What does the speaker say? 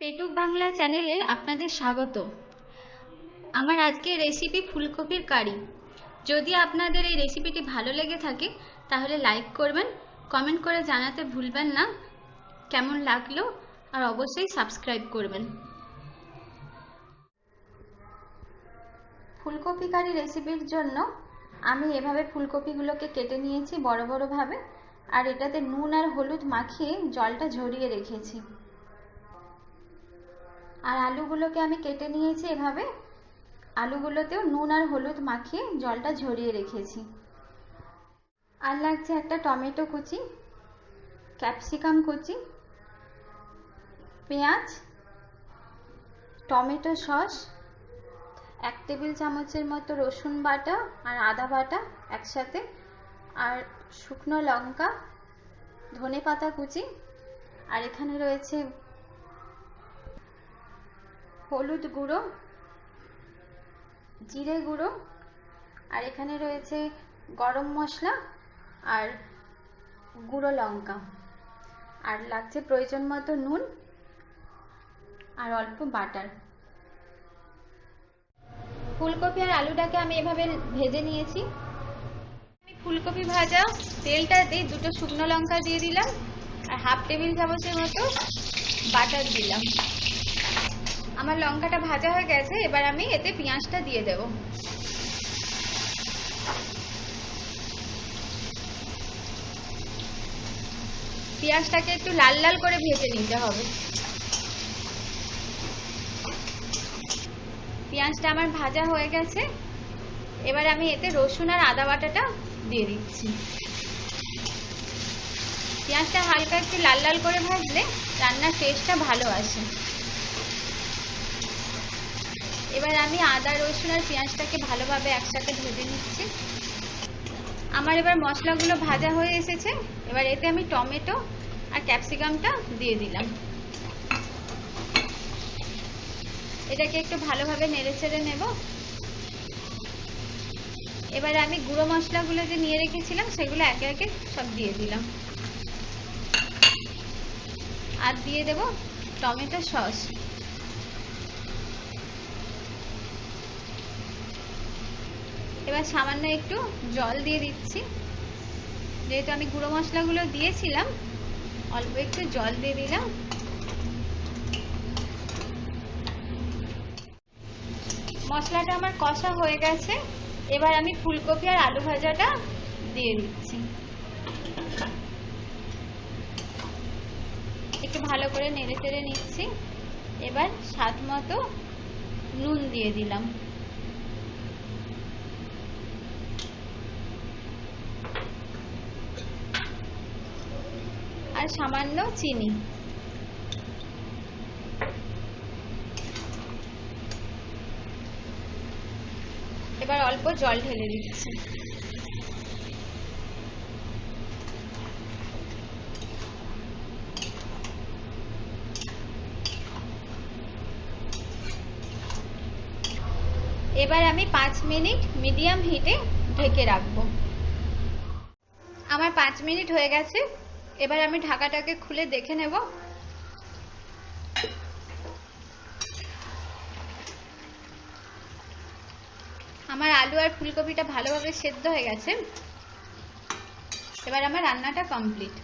পেটুক বাংলা চ্যানেলে আপনাদের স্বাগত। আমার আজকের রেসিপি ফুলকপির কারি। যদি আপনাদের এই রেসিপিটি ভালো লেগে থাকে তাহলে লাইক করবেন, কমেন্ট করে জানাতে ভুলবেন না কেমন লাগলো, আর অবশ্যই সাবস্ক্রাইব করবেন। ফুলকপি কারি রেসিপির জন্য আমি এভাবে ফুলকপিগুলোকে কেটে নিয়েছি বড় বড় ভাবে, আর এটাতে নুন আর হলুদ মাখিয়ে জলটা ঝরিয়ে রেখেছি। আর আলুগুলোকে আমি কেটে নিয়েছি এভাবে, আলুগুলোতেও নুন আর হলুদ মাখিয়ে জলটা ঝরিয়ে রেখেছি। আর লাগছে একটা টমেটো কুচি, ক্যাপসিকাম কুচি, পেঁয়াজ, টমেটো সস, 1 টেবিল চামচের মতো রসুন বাটা আর আদা বাটা একসাথে, আর শুকনো লঙ্কা, ধনেপাতা কুচি, আর এখানে রয়েছে হলুদ গুঁড়ো, জিরে গুঁড়ো, আর এখানে রয়েছে গরম মশলা আর গুঁড়ো লঙ্কা, আর লাগছে প্রয়োজন মতো নুন আর অল্প বাটার। ফুলকপি আর আলুটাকে আমি এভাবে ভেজে নিয়েছি। আমি ফুলকপি ভাজা তেলটাতে 2টো শুকনো লঙ্কা দিয়ে দিলাম আর 1/2 টেবিল চামচের মতো বাটার দিলাম। আমার লঙ্কাটা ভাজা হয়ে গেছে, এবার আমি এতে পেঁয়াজটা দিয়ে দেব। পেঁয়াজটাকে একটু লাল লাল করে ভেজে নিতে হবে। পেঁয়াজটা আমার ভাজা হয়ে গেছে, এবার আমি এতে রসুন আর আদা বাটাটা দিয়ে দিচ্ছি। পেঁয়াজটা হালকা একটু লাল লাল করে ভাজলে রান্নার টেস্টটা ভালো আসে। এবার আমি আদা রসুন আর পেঁয়াজটাকে ভালোভাবে একসাথে ভেজে নিচ্ছি। আমার এবার মশলাগুলো ভাজা হয়ে এসেছে, এবার এতে আমি টমেটো আর ক্যাপসিকামটা দিয়ে দিলাম। এটাকে একটু ভালোভাবে নেড়েচেড়ে নেব। এবারে আমি গুঁড়ো মশলাগুলো যে নিয়ে রেখেছিলাম সেগুলো একে একে সব দিয়ে দিলাম, আর দিয়ে দেব টমেটো সস। এবার সামান্য একটু জল দিয়ে দিচ্ছি, যেহেতু আমি গুঁড়ো মশলাগুলো দিয়েছিলাম অল্প একটু জল দিয়ে দিলাম। মশলাটা আমার কষা হয়ে গেছে, এবার আমি ফুলকপি আর আলু ভাজাটা দিয়ে দিচ্ছি। একটু ভালো করে নেড়ে চেড়ে নিচ্ছি। এবার স্বাদ মতো নুন দিয়ে দিলাম, আর সামান্য চিনি। এবার অল্প জল ঢেলে দিচ্ছি। এবার আমি 5 মিনিট মিডিয়াম হিটে ঢেকে রাখবো। আমার 5 মিনিট হয়ে গেছে, এবার আমি ঢাকাটাকে খুলে দেখে নেব। আমার আলু আর ফুলকপিটা ভালোভাবে সেদ্ধ হয়ে গেছে, এবার আমার রান্নাটা কমপ্লিট।